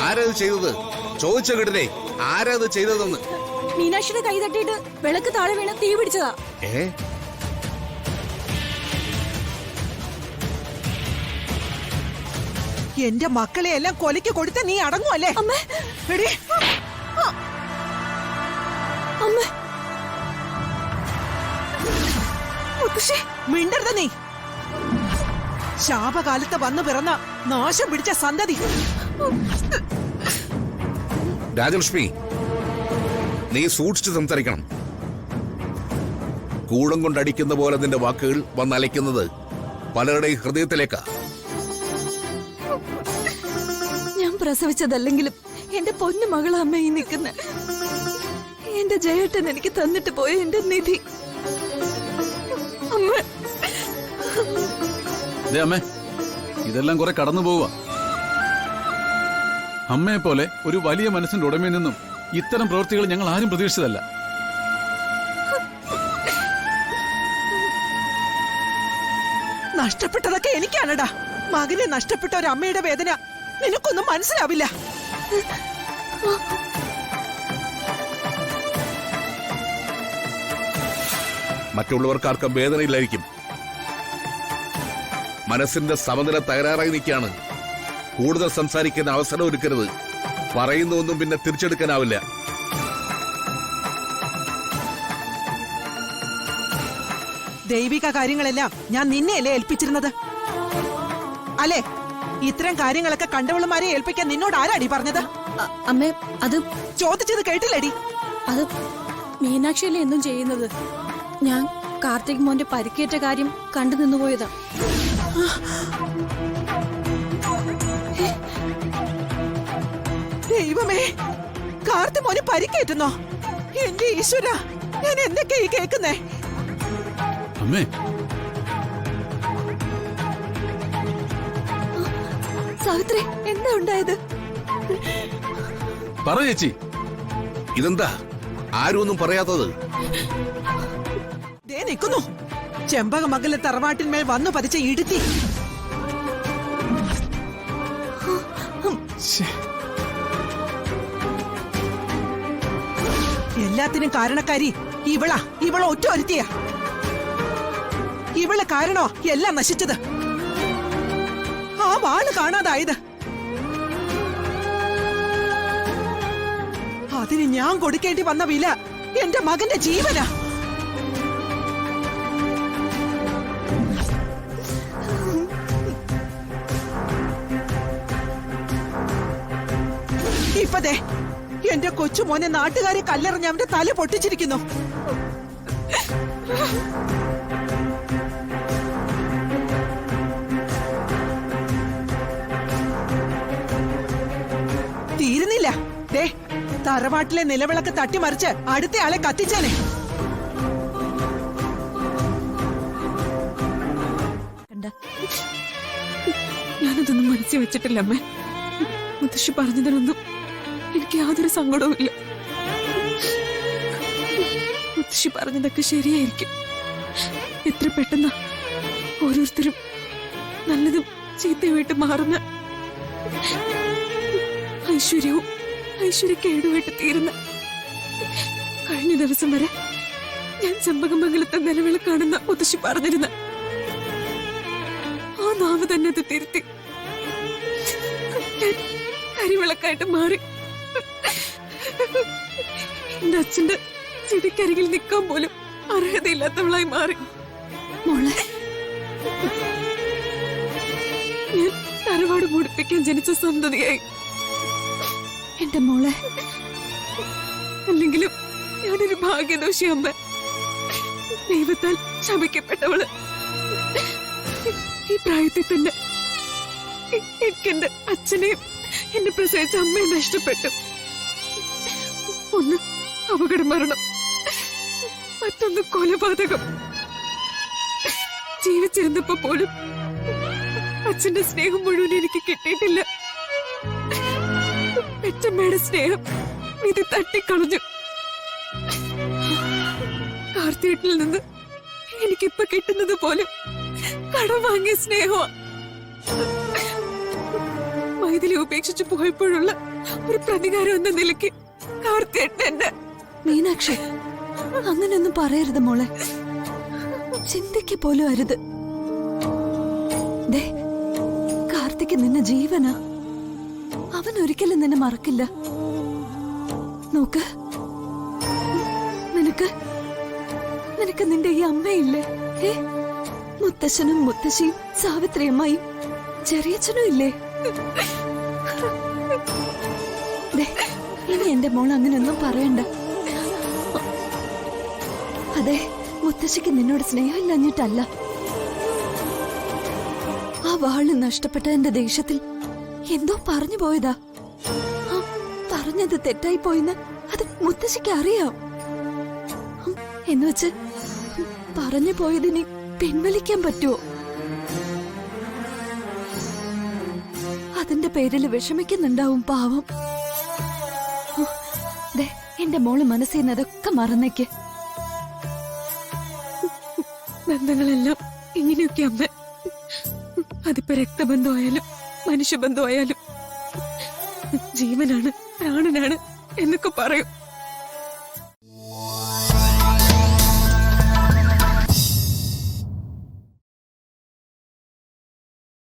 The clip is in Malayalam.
ആരത് ചെയ്തത്? ചോദിച്ച കേട്ടില്ലേ ആരത് ചെയ്തതെന്ന്? മീനാക്ഷിയുടെ കൈ തട്ടിയിട്ട് വിളക്ക് താഴെ വീണ് തീ പിടിച്ചതാ. എന്റെ മക്കളെ എല്ലാം കൊലയ്ക്ക് കൊടുത്ത് നീ അടങ്ങുമല്ലേ? മിണ്ടരുത് നീ. ശാപകാലത്ത് വന്നു പിറന്ന നാശം പിടിച്ച സന്തതി. രാജലക്ഷ്മി, നീ സൂക്ഷിച്ച് സംസാരിക്കണം. കൂടം കൊണ്ടടിക്കുന്ന പോലെ നിന്റെ വാക്കുകൾ വന്നലയ്ക്കുന്നത് പലരുടെയും ഹൃദയത്തിലേക്കാ. ഞാൻ പ്രസവിച്ചതല്ലെങ്കിലും എന്റെ പൊന്നു മകള അമ്മ ഈ നിൽക്കുന്ന എന്റെ ജയേട്ടൻ എനിക്ക് തന്നിട്ട് പോയ എന്റെ നിധി. അമ്മേ, ഇതെല്ലാം കുറെ കടന്നു പോവുക. അമ്മയെ പോലെ ഒരു വലിയ മനസ്സിന്റെ ഉടമയിൽ നിന്നും ഇത്തരം പ്രവൃത്തികൾ ഞങ്ങൾ ആരും പ്രതീക്ഷിച്ചതല്ല. നഷ്ടപ്പെട്ടതൊക്കെ എനിക്കാണടാ. മകനെ നഷ്ടപ്പെട്ട ഒരു അമ്മയുടെ വേദന നിനക്കൊന്നും മനസ്സിലാവില്ല. മറ്റുള്ളവർക്കാർക്കും വേദനയില്ലായിരിക്കും. മനസ്സിന്റെ സമനില തകരാറായി നിൽക്കുകയാണ്. കൂടുതൽ സംസാരിക്കുന്ന അവസരം ഒരുക്കരുത്. പറയുന്നൊന്നും പിന്നെ തിരിച്ചെടുക്കാനാവില്ല. ദൈവിക കാര്യങ്ങളെല്ലാം ഞാൻ നിന്നെയല്ലേ ഏൽപ്പിച്ചിരുന്നത്? അല്ലേ? ഇത്തരം കാര്യങ്ങളൊക്കെ കണ്ടവളുമാരെ ഏൽപ്പിക്കാൻ നിന്നോട് ആരാടി പറഞ്ഞത്? അമ്മേ, അത് ചോദിച്ചത് കേട്ടില്ലടി. അത് മീനാക്ഷിയല്ലേ എന്നും ചെയ്യുന്നത്. ഞാൻ കാർത്തിക് മോന്റെ പരിക്കേറ്റ കാര്യം കണ്ടു നിന്നുപോയതാ. ദൈവമേ, കാർത്തിക് മോന് പരിക്കേറ്റുന്നോ? എന്റെ ഈശ്വര, ഞാൻ എന്തൊക്കെയാ ഈ കേൾക്കുന്നേ? അമ്മേ, സാവിത്രി, എന്താ ഉണ്ടായത്? പറ ചേച്ചി. ഇതെന്താ ആരും ഒന്നും പറയാത്തത്? ദേ നിൽക്കുന്നു ചെമ്പകമംഗല തറവാട്ടിന്മേൽ വന്നു പതിച്ച ഇടുത്തി. എല്ലാത്തിനും കാരണക്കാരി ഇവള ഒറ്റ ഒരുത്തിയ. ഇവള് കാരണോ എല്ലാം നശിച്ചത്. ആ വാള് കാണാതായത്. അതിന് ഞാൻ കൊടുക്കേണ്ടി വന്ന വില എന്റെ മകന്റെ ജീവനാ. ഇപ്പതേ എന്റെ കൊച്ചുമോനെ നാട്ടുകാരെ കല്ലെറിഞ്ഞ് അവന്റെ തല പൊട്ടിച്ചിരിക്കുന്നു. തീരുന്നില്ല. ദേ, തറവാട്ടിലെ നിലവിളക്ക് തട്ടിമറിച്ച് അടുത്തയാളെ കത്തിച്ചേനെ. ഞാനതൊന്നും മനസ്സിൽ വെച്ചിട്ടില്ല അമ്മേ. മുത്തശ്ശി പറഞ്ഞതിനൊന്നും എനിക്ക് യാതൊരു സങ്കടവും ഇല്ല. മുത്തശ്ശി പറഞ്ഞതൊക്കെ ശരിയായിരിക്കും. എത്ര പെട്ടെന്നാ ഓരോരുത്തരും നല്ലതും ചീത്തയുമായിട്ട് മാറുന്ന, ഐശ്വര്യവും ഐശ്വര്യക്കേടുമായിട്ട് തീരുന്ന. കഴിഞ്ഞ ദിവസം വരെ ഞാൻ ചെമ്പകമംഗലത്തെ നിലവിളക്കാണെന്ന മുത്തശ്ശി പറഞ്ഞിരുന്ന ആ നാവ് തന്നെ അത് തിരുത്തി ഞാൻ കരിവിളക്കായിട്ട് മാറി. എന്റെ അച്ഛന്റെ ചെടിക്കരികിൽ നിൽക്കാൻ പോലും അർഹതയില്ലാത്തവളായി മാറി. മോളെ, ഞാൻ തറവാട് മുടിപ്പിക്കാൻ ജനിച്ച സന്തതിയായി. എന്റെ മോളെ, അല്ലെങ്കിലും ഞാനൊരു ഭാഗ്യദോഷി അമ്മ. ദൈവത്താൽ ശപിക്കപ്പെട്ടവള്. ഈ പ്രായത്തിൽ തന്നെ എനിക്കെന്റെ അച്ഛനെയും എന്നെ പ്രസവിച്ച അമ്മയും നഷ്ടപ്പെട്ടു. ഒന്ന് അപകട മരണം, മറ്റൊന്ന് കൊലപാതകം. ജീവിച്ചിരുന്നപ്പോ പോലും അച്ഛന്റെ സ്നേഹം മുഴുവൻ എനിക്ക് കിട്ടിയിട്ടില്ല. പെറ്റമ്മയുടെ സ്നേഹം ഇത് തട്ടിക്കളഞ്ഞു. കാർത്തികേട്ടിൽ നിന്ന് എനിക്കിപ്പോ കിട്ടുന്നത് പോലും കടം വാങ്ങിയ സ്നേഹമാ. മൈഥിലി ഉപേക്ഷിച്ചു പോയപ്പോഴുള്ള ഒരു പ്രതികാരം എന്ന നിലയ്ക്ക് കാർത്തിയേട്ടൻ എന്നെ. മീനാക്ഷി, അങ്ങനെയൊന്നും പറയരുത് മോളെ. ചിന്തയ്ക്ക് പോലും അരുത്. ദേ, കാർത്തിക്ക് നിന്നെ ജീവനാ. അവൻ ഒരിക്കലും നിന്നെ മറക്കില്ല. നോക്ക്, നിനക്ക് നിന്റെ ഈ അമ്മയില്ലേ? മുത്തശ്ശനും മുത്തശ്ശിയും സാവിത്രിയമ്മയും ചെറിയച്ഛനും ഇല്ലേ? ദേ, ഇനി എന്റെ മോൾ അങ്ങനെയൊന്നും പറയണ്ട. അതെ, മുത്തശ്ശിക്ക് നിന്നോട് സ്നേഹമില്ലഞ്ഞിട്ടല്ല. ആ വാള് നഷ്ടപ്പെട്ട എന്റെ ദേഷ്യത്തിൽ എന്തോ പറഞ്ഞു പോയതാ. പറഞ്ഞത് തെറ്റായി പോയിന്ന് അത് മുത്തശ്ശിക്ക് അറിയാം. എന്നുവെച്ച് പറഞ്ഞു പോയതിനെ പിൻവലിക്കാൻ പറ്റുമോ? അതിന്റെ പേരിൽ വിഷമിക്കുന്നുണ്ടാവും പാവം. ദേ, എന്റെ മോള് മനസ്സിൽ നിന്ന് അതൊക്കെ മറന്നേക്ക്. ബന്ധങ്ങളെല്ലാം ഇങ്ങനെയൊക്കെ അമ്മ. അതിപ്പോ രക്തബന്ധമായാലും മനുഷ്യബന്ധമായാലും ജീവനാണ്, പ്രാണനാണ് എന്നൊക്കെ പറയും.